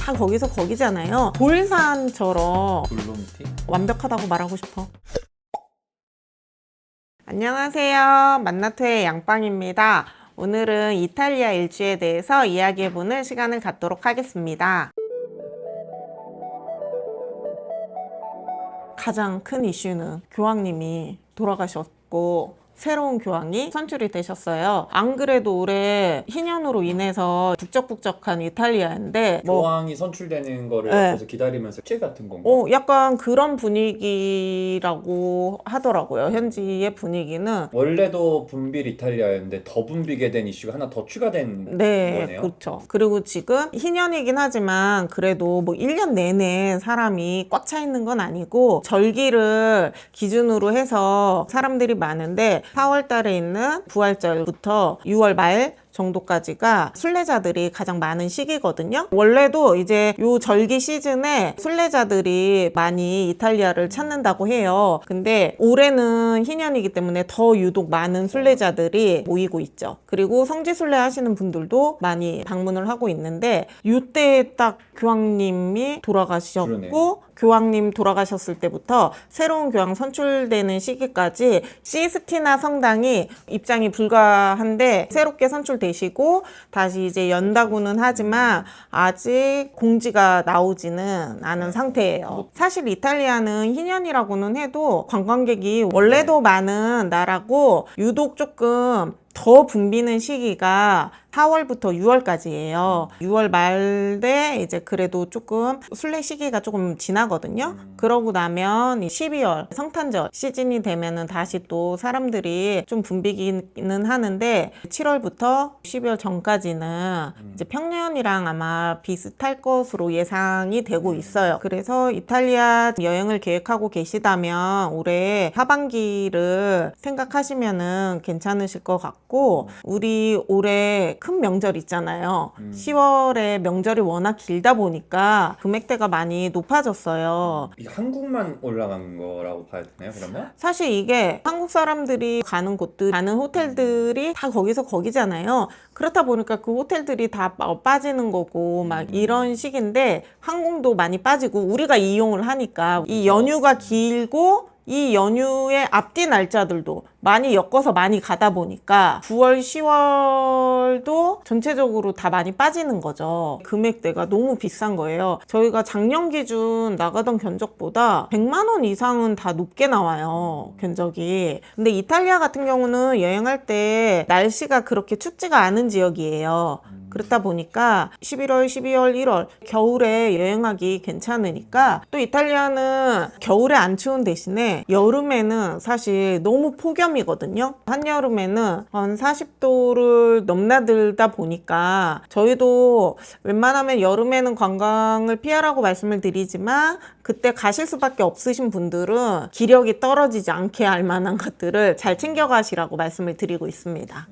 다 거기서 거기잖아요. 볼산처럼 돌로미티? 완벽하다고 말하고 싶어. 안녕하세요. 만나토의 양빵입니다. 오늘은 이탈리아 일주에 대해서 이야기해보는 시간을 갖도록 하겠습니다. 가장 큰 이슈는 교황님이 돌아가셨고 새로운 교황이 선출이 되셨어요. 안 그래도 올해 희년으로 인해서 북적북적한 이탈리아인데 교황이 선출되는 거를 네. 옆에서 기다리면서 축제 같은 건가? 약간 그런 분위기라고 하더라고요. 현지의 분위기는. 원래도 붐빌 이탈리아였는데 더 붐비게 된 이슈가 하나 더 추가된 네, 거네요. 그렇죠. 그리고 지금 희년이긴 하지만 그래도 뭐 1년 내내 사람이 꽉 차 있는 건 아니고 절기를 기준으로 해서 사람들이 많은데 4월 달에 있는 부활절부터 6월 말 정도까지가 순례자들이 가장 많은 시기거든요. 원래도 이제 요 절기 시즌에 순례자들이 많이 이탈리아를 찾는다고 해요. 근데 올해는 희년이기 때문에 더 유독 많은 순례자들이 모이고 있죠. 그리고 성지 순례 하시는 분들도 많이 방문을 하고 있는데 이때 딱 교황님이 돌아가셨고 그러네. 교황님 돌아가셨을 때부터 새로운 교황 선출되는 시기까지 시스티나 성당이 입장이 불가한데 새롭게 선출되시고 다시 이제 연다고는 하지만 아직 공지가 나오지는 않은 상태예요. 사실 이탈리아는 희년이라고는 해도 관광객이 원래도 많은 나라고 유독 조금 더 붐비는 시기가 4월부터 6월까지예요. 6월 말에 이제 그래도 조금 순례 시기가 조금 지나거든요. 그러고 나면 12월 성탄절 시즌이 되면은 다시 또 사람들이 좀 붐비기는 하는데 7월부터 12월 전까지는 이제 평년이랑 아마 비슷할 것으로 예상이 되고 있어요. 그래서 이탈리아 여행을 계획하고 계시다면 올해 하반기를 생각하시면은 괜찮으실 것 같고 우리 올해 큰 명절 있잖아요. 10월에 명절이 워낙 길다 보니까 금액대가 많이 높아졌어요. 이게 한국만 올라간 거라고 봐야 되나요, 그러면? 사실 이게 한국 사람들이 가는 곳들, 가는 호텔들이 다 거기서 거기잖아요. 그렇다 보니까 그 호텔들이 다 빠지는 거고 막 이런 식인데 항공도 많이 빠지고 우리가 이용을 하니까 이 연휴가 길고 이 연휴의 앞뒤 날짜들도 많이 엮어서 많이 가다 보니까 9월, 10월도 전체적으로 다 많이 빠지는 거죠. 금액대가 너무 비싼 거예요. 저희가 작년 기준 나가던 견적보다 100만 원 이상은 다 높게 나와요. 견적이. 근데 이탈리아 같은 경우는 여행할 때 날씨가 그렇게 춥지가 않은 지역이에요. 그렇다 보니까 11월, 12월, 1월 겨울에 여행하기 괜찮으니까 또 이탈리아는 겨울에 안 추운 대신에 여름에는 사실 너무 폭염이거든요. 한여름에는 한 40도를 넘나들다 보니까 저희도 웬만하면 여름에는 관광을 피하라고 말씀을 드리지만 그때 가실 수밖에 없으신 분들은 기력이 떨어지지 않게 할 만한 것들을 잘 챙겨 가시라고 말씀을 드리고 있습니다.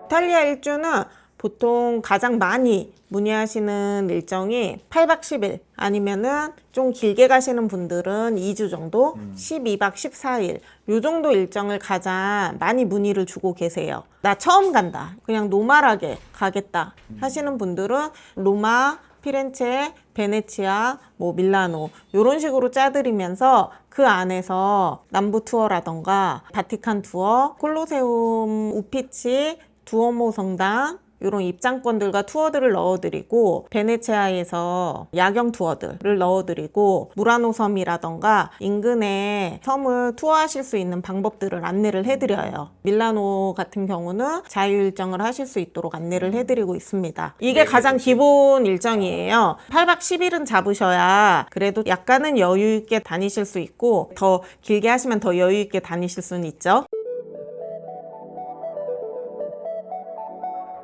이탈리아 일주는 보통 가장 많이 문의하시는 일정이 8박 10일 아니면은 좀 길게 가시는 분들은 2주 정도 12박 14일 요 정도 일정을 가장 많이 문의를 주고 계세요. 나 처음 간다 그냥 노멀하게 가겠다 하시는 분들은 로마, 피렌체, 베네치아, 뭐 밀라노 이런 식으로 짜드리면서 그 안에서 남부 투어라던가 바티칸 투어, 콜로세움 우피치, 두오모 성당 이런 입장권들과 투어들을 넣어드리고 베네치아에서 야경 투어들을 넣어드리고 무라노 섬이라던가 인근의 섬을 투어하실 수 있는 방법들을 안내를 해드려요. 밀라노 같은 경우는 자유일정을 하실 수 있도록 안내를 해드리고 있습니다. 이게 가장 기본 일정이에요. 8박 10일은 잡으셔야 그래도 약간은 여유 있게 다니실 수 있고 더 길게 하시면 더 여유 있게 다니실 수는 있죠.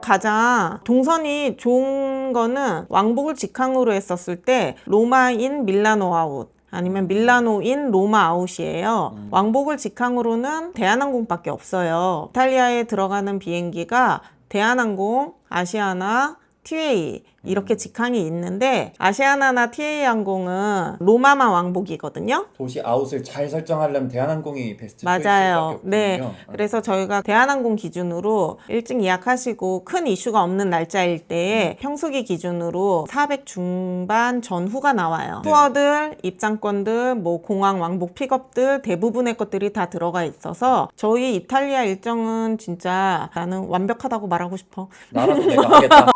가장 동선이 좋은 거는 왕복을 직항으로 했었을 때 로마인 밀라노 아웃 아니면 밀라노인 로마 아웃이에요. 왕복을 직항으로는 대한항공밖에 없어요. 이탈리아에 들어가는 비행기가 대한항공, 아시아나, TA 이렇게 직항이 있는데 아시아나나 TA 항공은 로마만 왕복이거든요. 도시 아웃을 잘 설정하려면 대한항공이 베스트 맞아요. 초이스밖에 네. 없군요. 그래서 저희가 대한항공 기준으로 일찍 예약하시고 큰 이슈가 없는 날짜일 때 평수기 기준으로 400 중반 전후가 나와요. 네. 투어들, 입장권들, 뭐 공항 왕복 픽업들 대부분의 것들이 다 들어가 있어서 저희 이탈리아 일정은 진짜 나는 완벽하다고 말하고 싶어. 나라도 내가 하겠다.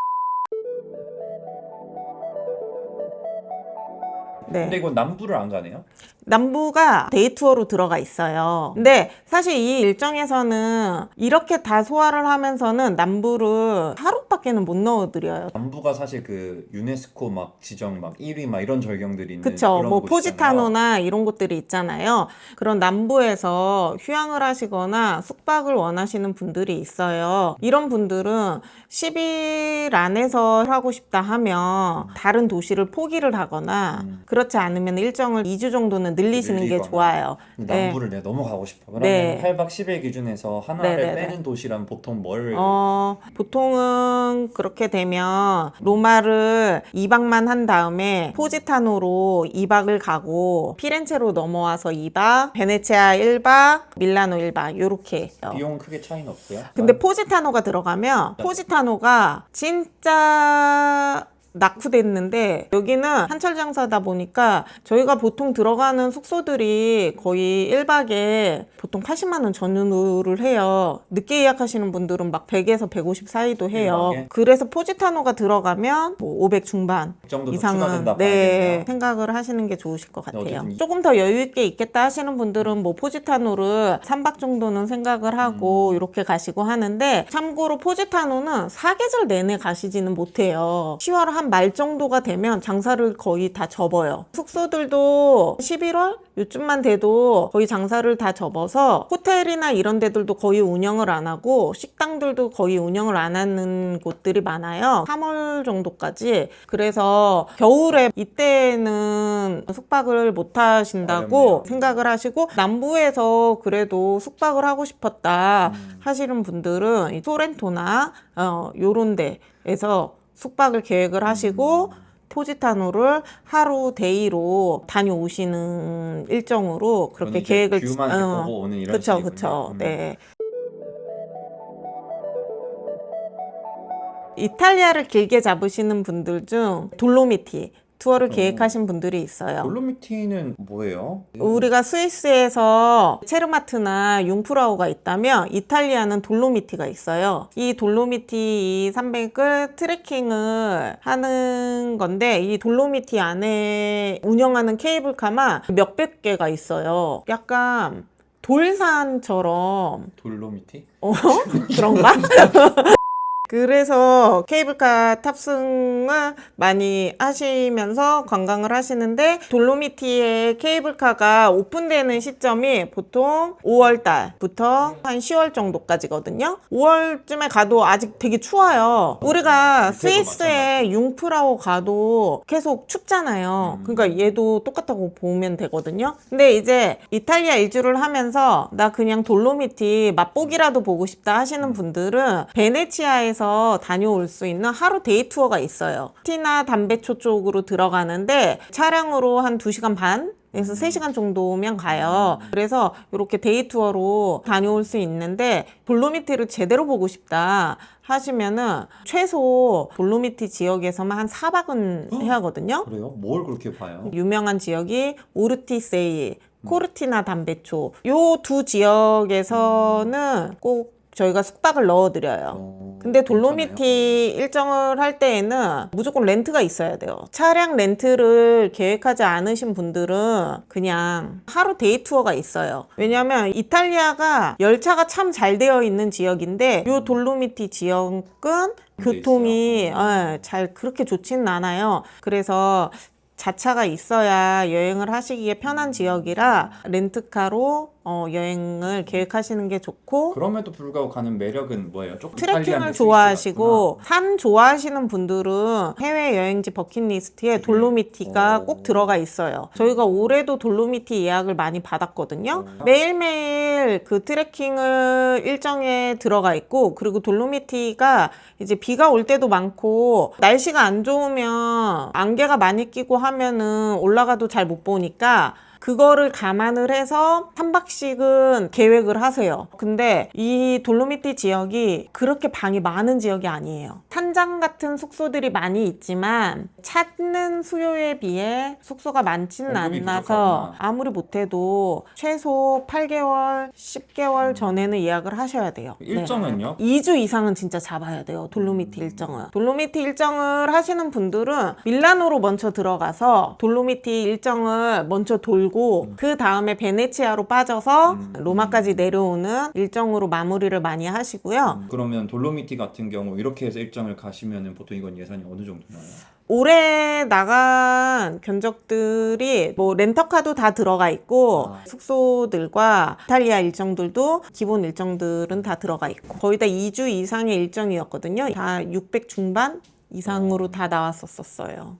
네. 근데 이거 남부를 안 가네요? 남부가 데이 투어로 들어가 있어요. 근데 사실 이 일정에서는 이렇게 다 소화를 하면서는 남부를 하루밖에는 못 넣어드려요. 남부가 사실 그 유네스코 막 지정 막 1위 막 이런 절경들이 있는 그쵸. 그런 뭐 곳이잖아요. 포지타노나 이런 곳들이 있잖아요. 그런 남부에서 휴양을 하시거나 숙박을 원하시는 분들이 있어요. 이런 분들은 10일 안에서 하고 싶다 하면 다른 도시를 포기를 하거나 그렇지 않으면 일정을 2주 정도는 늘리시는 게 늘리거나. 좋아요. 네. 남부를 내가 너무 가고 싶어. 그러면 네. 8박 10일 기준에서 하나를 네네네. 빼는 도시라면 보통 뭘 보통은 그렇게 되면 로마를 2박만 한 다음에 포지타노로 2박을 가고 피렌체로 넘어와서 2박, 베네치아 1박, 밀라노 1박 요렇게. 비용 크게 차이는 없고요. 근데 포지타노가 들어가면 포지타노가 진짜 낙후됐는데 여기는 한철 장사다 보니까 저희가 보통 들어가는 숙소들이 거의 1박에 보통 80만 원 전후를 해요. 늦게 예약하시는 분들은 막 100에서 150 사이도 해요. 1박에? 그래서 포지타노가 들어가면 뭐 500 중반 그 정도 더 이상은 추가된다 네, 봐야겠네요. 생각을 하시는 게 좋으실 것 같아요. 어쨌든 조금 더 여유 있게 있겠다 하시는 분들은 뭐 포지타노를 3박 정도는 생각을 하고 이렇게 가시고 하는데 참고로 포지타노는 사계절 내내 가시지는 못해요. 10월 한 말 정도가 되면 장사를 거의 다 접어요. 숙소들도 11월 요쯤만 돼도 거의 장사를 다 접어서 호텔이나 이런 데들도 거의 운영을 안 하고 식당들도 거의 운영을 안 하는 곳들이 많아요. 3월 정도까지. 그래서 겨울에 이때는 숙박을 못 하신다고 어렵네요. 생각을 하시고 남부에서 그래도 숙박을 하고 싶었다 하시는 분들은 이 소렌토나 요런 데에서 숙박을 계획을 하시고 포지타노를 하루 데이로 다녀오시는 일정으로 그렇게 계획을 뷰만 이렇게 보고 오는 이런 그쵸 식이군요. 그쵸 네. 이탈리아를 길게 잡으시는 분들 중 돌로미티 투어를 계획하신 분들이 있어요. 돌로미티는 뭐예요? 우리가 스위스에서 체르마트나 융프라우가 있다면 이탈리아는 돌로미티가 있어요. 이 돌로미티 이 산맥을 트레킹을 하는 건데 이 돌로미티 안에 운영하는 케이블카만 몇백 개가 있어요. 약간 돌산처럼 돌로미티? 그런가? 그래서 케이블카 탑승을 많이 하시면서 관광을 하시는데 돌로미티의 케이블카가 오픈되는 시점이 보통 5월 달부터 한 10월 정도까지거든요. 5월쯤에 가도 아직 되게 추워요. 우리가 스위스의 융프라우 가도 계속 춥잖아요. 그러니까 얘도 똑같다고 보면 되거든요. 근데 이제 이탈리아 일주를 하면서 나 그냥 돌로미티 맛보기라도 보고 싶다 하시는 분들은 베네치아에서 다녀올 수 있는 하루 데이 투어가 있어요. 티나 담베초 쪽으로 들어가는데 차량으로 한 2시간 반? 에서 3시간 정도면 가요. 그래서 이렇게 데이 투어로 다녀올 수 있는데 돌로미티를 제대로 보고 싶다 하시면은 최소 돌로미티 지역에서만 한 4박은 해야 하거든요. 그래요? 뭘 그렇게 봐요? 유명한 지역이 오르티세이, 코르티나 담베초 요 두 지역에서는 꼭 저희가 숙박을 넣어드려요. 근데 돌로미티 일정을 할 때에는 무조건 렌트가 있어야 돼요. 차량 렌트를 계획하지 않으신 분들은 그냥 하루 데이 투어가 있어요. 왜냐하면 이탈리아가 열차가 참 잘 되어 있는 지역인데 이 돌로미티 지역은 교통이 잘 그렇게 좋지는 않아요. 그래서 자차가 있어야 여행을 하시기에 편한 지역이라 렌트카로 여행을 계획하시는 게 좋고 그럼에도 불구하고 가는 매력은 뭐예요? 조금 트레킹을 이탈리안 좋아하시고 산 좋아하시는 분들은 해외 여행지 버킷리스트에 돌로미티가 꼭 들어가 있어요. 저희가 올해도 돌로미티 예약을 많이 받았거든요. 매일매일 그 트레킹을 일정에 들어가 있고, 그리고 돌로미티가 이제 비가 올 때도 많고 날씨가 안 좋으면 안개가 많이 끼고 하면은 올라가도 잘 못 보니까 그거를 감안을 해서 3박씩은 계획을 하세요. 근데 이 돌로미티 지역이 그렇게 방이 많은 지역이 아니에요. 산장 같은 숙소들이 많이 있지만 찾는 수요에 비해 숙소가 많지는 공급이 않아서 부족하구나. 아무리 못해도 최소 8개월, 10개월 전에는 예약을 하셔야 돼요. 일정은요? 2주 이상은 진짜 잡아야 돼요. 돌로미티 일정은. 돌로미티 일정을 하시는 분들은 밀라노로 먼저 들어가서 돌로미티 일정을 먼저 돌고 그 다음에 베네치아로 빠져서 로마까지 내려오는 일정으로 마무리를 많이 하시고요. 그러면 돌로미티 같은 경우 이렇게 해서 일정을 가시면은 보통 이건 예산이 어느 정도 나요? 올해 나간 견적들이 뭐 렌터카도 다 들어가 있고 숙소들과 이탈리아 일정들도 기본 일정들은 다 들어가 있고 거의 다 2주 이상의 일정이었거든요. 다 600 중반 이상으로 다 나왔었어요.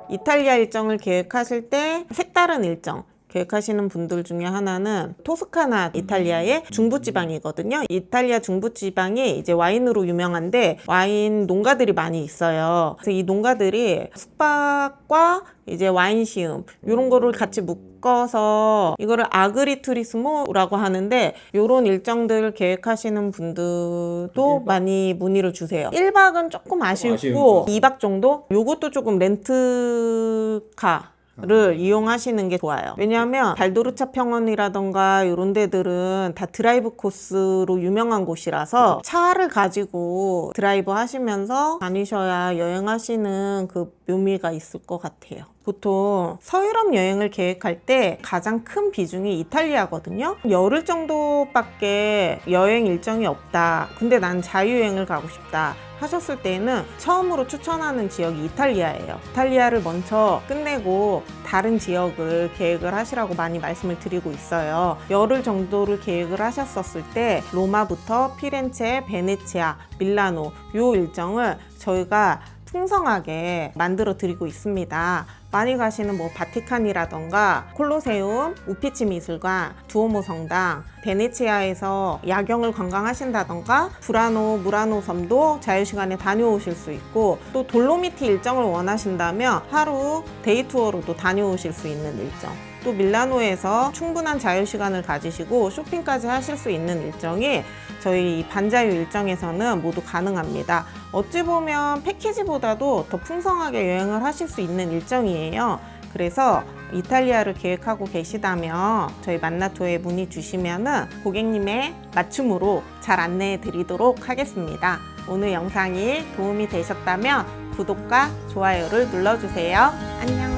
이탈리아 일정을 계획하실 때 색다른 일정 계획하시는 분들 중에 하나는 토스카나 이탈리아의 중부지방이거든요. 이탈리아 중부지방이 이제 와인으로 유명한데 와인 농가들이 많이 있어요. 그래서 이 농가들이 숙박과 이제 와인 시음 이런 거를 같이 묶어서 이거를 아그리투리스모라고 하는데 이런 일정들 계획하시는 분들도 많이 문의를 주세요. 1박은 조금 아쉽고 2박 정도? 요것도 조금 렌트카 를 이용하시는 게 좋아요. 왜냐하면 발도르차 평원이라던가 이런 데들은 다 드라이브 코스로 유명한 곳이라서 차를 가지고 드라이브 하시면서 다니셔야 여행하시는 그 묘미가 있을 것 같아요. 보통 서유럽 여행을 계획할 때 가장 큰 비중이 이탈리아거든요. 열흘 정도밖에 여행 일정이 없다. 근데 난 자유여행을 가고 싶다 하셨을 때는 처음으로 추천하는 지역이 이탈리아예요. 이탈리아를 먼저 끝내고 다른 지역을 계획을 하시라고 많이 말씀을 드리고 있어요. 열흘 정도를 계획을 하셨었을 때 로마부터 피렌체, 베네치아, 밀라노 요 일정을 저희가 풍성하게 만들어 드리고 있습니다. 많이 가시는 뭐 바티칸이라던가 콜로세움, 우피치 미술관, 두오모 성당, 베네치아에서 야경을 관광하신다던가 브라노, 무라노 섬도 자유시간에 다녀오실 수 있고 또 돌로미티 일정을 원하신다면 하루 데이 투어로도 다녀오실 수 있는 일정, 또 밀라노에서 충분한 자유시간을 가지시고 쇼핑까지 하실 수 있는 일정이 저희 이 반자유 일정에서는 모두 가능합니다. 어찌 보면 패키지보다도 더 풍성하게 여행을 하실 수 있는 일정이에요. 그래서 이탈리아를 계획하고 계시다면 저희 만나투어에 문의 주시면은 고객님의 맞춤으로 잘 안내해 드리도록 하겠습니다. 오늘 영상이 도움이 되셨다면 구독과 좋아요를 눌러주세요. 안녕.